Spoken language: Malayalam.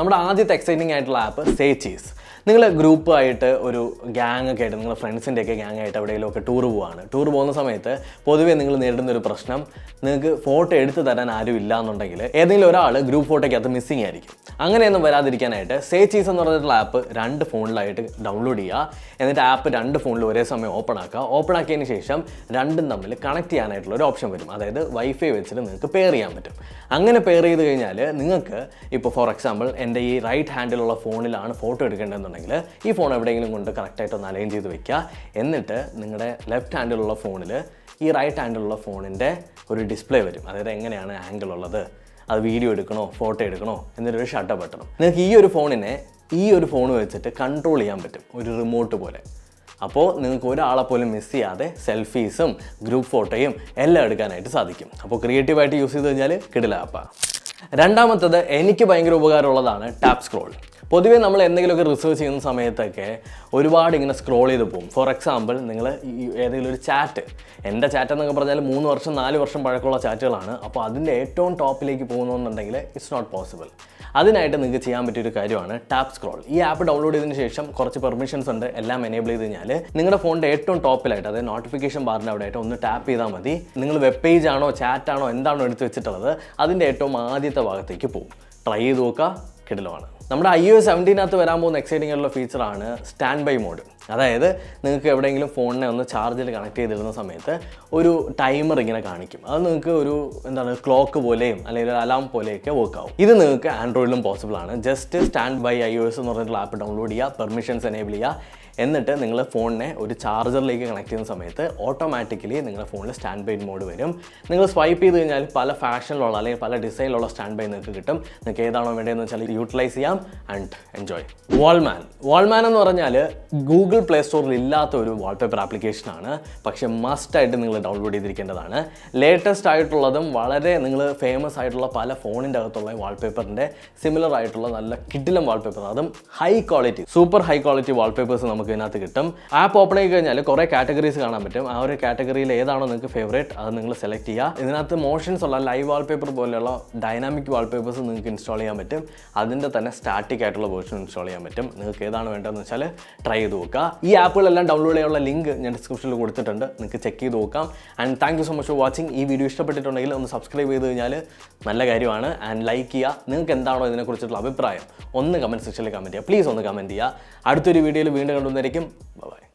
നമ്മുടെ ആദ്യത്തെ എക്സൈറ്റിംഗ് ആയിട്ടുള്ള ആപ്പ് സേ ചീസ്. നിങ്ങൾ ഗ്രൂപ്പായിട്ട് ഒരു ഗ്യാങ് ഒക്കെ ആയിട്ട് നിങ്ങളുടെ ഫ്രണ്ട്സിൻ്റെയൊക്കെ ഗ്യാങ് ആയിട്ട് എവിടെയെങ്കിലുമൊക്കെ ടൂർ പോകുന്ന സമയത്ത് പൊതുവേ നിങ്ങൾ നേരിടുന്ന ഒരു പ്രശ്നം, നിങ്ങൾക്ക് ഫോട്ടോ എടുത്ത് തരാൻ ആരും ഇല്ല എന്നുണ്ടെങ്കിൽ ഏതെങ്കിലും ഒരാൾ ഗ്രൂപ്പ് ഫോട്ടോയ്ക്കകത്ത് മിസ്സിംഗ് ആയിരിക്കും. അങ്ങനെയൊന്നും വരാതിരിക്കാനായിട്ട് സേ ചീസ് എന്ന് പറഞ്ഞിട്ടുള്ള ആപ്പ് 2 ഫോണിലായിട്ട് ഡൗൺലോഡ് ചെയ്യുക. എന്നിട്ട് ആപ്പ് 2 ഫോണിൽ ഒരേ സമയം ഓപ്പൺ ആക്കിയതിന് ശേഷം രണ്ടും തമ്മിൽ കണക്ട് ചെയ്യാനായിട്ടുള്ള ഒരു ഓപ്ഷൻ വരും. അതായത് വൈഫൈ വെച്ചിട്ട് നിങ്ങൾക്ക് പെയർ ചെയ്യാൻ പറ്റും. അങ്ങനെ പെയർ ചെയ്ത് കഴിഞ്ഞാൽ നിങ്ങൾക്ക് ഇപ്പോൾ ഫോർ എക്സാമ്പിൾ എൻ്റെ ഈ റൈറ്റ് ഹാൻഡിലുള്ള ഫോണിലാണ് ഫോട്ടോ എടുക്കേണ്ടതെന്നുണ്ടെങ്കിൽ ഈ ഫോൺ എവിടെയെങ്കിലും കൊണ്ട് കറക്റ്റായിട്ട് ഒന്ന് അലൈൻ ചെയ്ത് വെക്കുക. എന്നിട്ട് നിങ്ങളുടെ ലെഫ്റ്റ് ഹാൻഡിലുള്ള ഫോണിൽ ഈ റൈറ്റ് ഹാൻഡിലുള്ള ഫോണിൻ്റെ ഒരു ഡിസ്പ്ലേ വരും. അതായത് എങ്ങനെയാണ് ആംഗിൾ ഉള്ളത്, അത് വീഡിയോ എടുക്കണോ ഫോട്ടോ എടുക്കണോ എന്നൊരു ഷട്ടർ ബട്ടണും. നിങ്ങൾക്ക് ഈ ഒരു ഫോൺ വെച്ചിട്ട് കൺട്രോൾ ചെയ്യാൻ പറ്റും, ഒരു റിമോട്ട് പോലെ. അപ്പോൾ നിങ്ങൾക്ക് ഒരാളെ പോലും മിസ് ചെയ്യാതെ സെൽഫീസും ഗ്രൂപ്പ് ഫോട്ടോയും എല്ലാം എടുക്കാനായിട്ട് സാധിക്കും. അപ്പോൾ ക്രിയേറ്റീവായിട്ട് യൂസ് ചെയ്ത് കഴിഞ്ഞാൽ കിടില ആപ്പാണ്. രണ്ടാമത്തത് എനിക്ക് ഭയങ്കര ഉപകാരമുള്ളതാണ് ടാപ്പ് സ്ക്രോൾ. പൊതുവേ നമ്മൾ എന്തെങ്കിലുമൊക്കെ റിസർച്ച് ചെയ്യുന്ന സമയത്തൊക്കെ ഒരുപാട് ഇങ്ങനെ സ്ക്രോൾ ചെയ്ത് പോകും. ഫോർ എക്സാമ്പിൾ നിങ്ങൾ ഏതെങ്കിലും ഒരു ചാറ്റ്, എൻ്റെ ചാറ്റ് എന്നൊക്കെ പറഞ്ഞാൽ 3 വർഷം 4 വർഷം പഴക്കമുള്ള ചാറ്റുകളാണ്. അപ്പോൾ അതിൻ്റെ ഏറ്റവും ടോപ്പിലേക്ക് പോകുന്നുണ്ടെങ്കിൽ ഇറ്റ്സ് നോട്ട് പോസിബിൾ. അതിനായിട്ട് നിങ്ങൾക്ക് ചെയ്യാൻ പറ്റിയൊരു കാര്യമാണ് ടാപ്പ് സ്ക്രോൾ. ഈ ആപ്പ് ഡൗൺലോഡ് ചെയ്തതിന് ശേഷം കുറച്ച് പെർമിഷൻസ് ഉണ്ട്, എല്ലാം എനേബിൾ ചെയ്ത് കഴിഞ്ഞാൽ നിങ്ങളുടെ ഫോണിൻ്റെ ഏറ്റവും ടോപ്പിലായിട്ട്, അതായത് നോട്ടിഫിക്കേഷൻ ബാറിൻ്റെ അവിടെ ആയിട്ട് ഒന്ന് ടാപ്പ് ചെയ്താൽ മതി. നിങ്ങൾ വെബ് പേജ് ആണോ ചാറ്റാണോ എന്താണോ എടുത്ത് വെച്ചിട്ടുള്ളത് അതിൻ്റെ ഏറ്റവും ആദ്യത്തെ ഭാഗത്തേക്ക് പോകും. ട്രൈ ചെയ്ത് നോക്കുക, കിടിലമാണ്. നമ്മുടെ iOS 17 വരാൻ പോകുന്ന എക്സൈറ്റിംഗ് ആയിട്ടുള്ള ഫീച്ചറാണ് സ്റ്റാൻഡ് ബൈ മോഡ്. അതായത് നിങ്ങൾക്ക് എവിടെയെങ്കിലും ഫോണിനെ ഒന്ന് ചാർജിൽ കണക്ട് ചെയ്തിടുന്ന സമയത്ത് ഒരു ടൈമർ ഇങ്ങനെ കാണിക്കും. അത് നിങ്ങൾക്ക് ഒരു ക്ലോക്ക് പോലെയും അല്ലെങ്കിൽ ഒരു അലാം പോലെയൊക്കെ വർക്ക് ആവും. ഇത് നിങ്ങൾക്ക് ആൻഡ്രോയിഡിലും പോസിബിൾ ആണ്. ജസ്റ്റ് സ്റ്റാൻഡ് ബൈ iOS എന്ന് പറഞ്ഞിട്ടുള്ള ആപ്പ് ഡൗൺലോഡ് ചെയ്യുക, പെർമിഷൻസ് എനേബിൾ ചെയ്യുക. എന്നിട്ട് നിങ്ങൾ ഫോണിനെ ഒരു ചാർജറിലേക്ക് കണക്ട് ചെയ്യുന്ന സമയത്ത് ഓട്ടോമാറ്റിക്കലി നിങ്ങളുടെ ഫോണിൽ സ്റ്റാൻഡ് ബൈ മോഡ് വരും. നിങ്ങൾ സ്വൈപ്പ് ചെയ്ത് കഴിഞ്ഞാൽ പല ഫാഷനിലുള്ള അല്ലെങ്കിൽ പല ഡിസൈനിലുള്ള സ്റ്റാൻഡ് ബൈ നിങ്ങൾക്ക് കിട്ടും. നിങ്ങൾക്ക് ഏതാണോ വേണ്ടതെന്ന് വെച്ചാൽ യൂട്ടിലൈസ് ചെയ്യാം ആൻഡ് എൻജോയ്. വാൾമാൻ എന്ന് പറഞ്ഞാൽ ഗൂഗിൾ പ്ലേ സ്റ്റോറിൽ ഇല്ലാത്ത ഒരു വാൾപേപ്പർ ആപ്ലിക്കേഷനാണ്. പക്ഷേ മസ്റ്റായിട്ട് നിങ്ങൾ ഡൗൺലോഡ് ചെയ്തിരിക്കേണ്ടതാണ്. ലേറ്റസ്റ്റ് ആയിട്ടുള്ളതും വളരെ നിങ്ങൾ ഫേമസ് ആയിട്ടുള്ള പല ഫോണിൻ്റെ അകത്തുള്ള വാൾപേപ്പറിൻ്റെ സിമിലർ ആയിട്ടുള്ള നല്ല കിടിലം വാൾപേപ്പർ, അതും high quality, super high quality wallpapers നമുക്ക് ഇതിനകത്ത് കിട്ടും. ആപ്പ് ഓപ്പൺ ആയി കഴിഞ്ഞാൽ കുറേ കാറ്റഗറീസ് കാണാൻ പറ്റും. ആ ഒരു കാറ്റഗറിയിൽ ഏതാണോ നിങ്ങൾക്ക് ഫേവറേറ്റ് അത് നിങ്ങൾ സെലക്ട് ചെയ്യുക. ഇതിനകത്ത് മോഷൻസ് ഉള്ള ലൈവ് വാൾപേപ്പർ പോലെയുള്ള ഡൈനാമിക് വാൾപേപ്പേഴ്സ് നിങ്ങൾക്ക് ഇൻസ്റ്റാൾ ചെയ്യാൻ പറ്റും. അതിൻ്റെ തന്നെ സ്റ്റാറ്റിക് ആയിട്ടുള്ള വേർഷൻ ഇൻസ്റ്റാൾ ചെയ്യാൻ പറ്റും. നിങ്ങൾക്ക് ഏതാണ് വേണ്ടതെന്ന് വെച്ചാൽ ട്രൈ ചെയ്ത് നോക്കുക. ഈ ആപ്പുകളെല്ലാം ഡൗൺലോഡ് ചെയ്യാനുള്ള ലിങ്ക് ഞാൻ ഡിസ്ക്രിപ്ഷനിൽ കൊടുത്തിട്ടുണ്ട്, നിങ്ങൾക്ക് ചെക്ക് ചെയ്ത് നോക്കാം. And thank you so much for watching. ഈ വീഡിയോ ഇഷ്ടപ്പെട്ടിട്ടുണ്ടെങ്കിൽ ഒന്ന് സബ്സ്ക്രൈബ് ചെയ്ത് കഴിഞ്ഞാൽ നല്ല കാര്യമാണ്. ആൻഡ് ലൈക്ക് ചെയ്യുക. നിങ്ങൾക്ക് എന്താണോ ഇതിനെക്കുറിച്ചുള്ള അഭിപ്രായം ഒന്ന് കമൻറ്റ് സെക്ഷനിൽ കമൻറ്റ് ചെയ്യുക. പ്ലീസ് ഒന്ന് കമൻറ്റ് ചെയ്യുക. അടുത്തൊരു വീഡിയോയിൽ വീണ്ടും കണ്ടുവന്നിരിക്കും. ബൈ.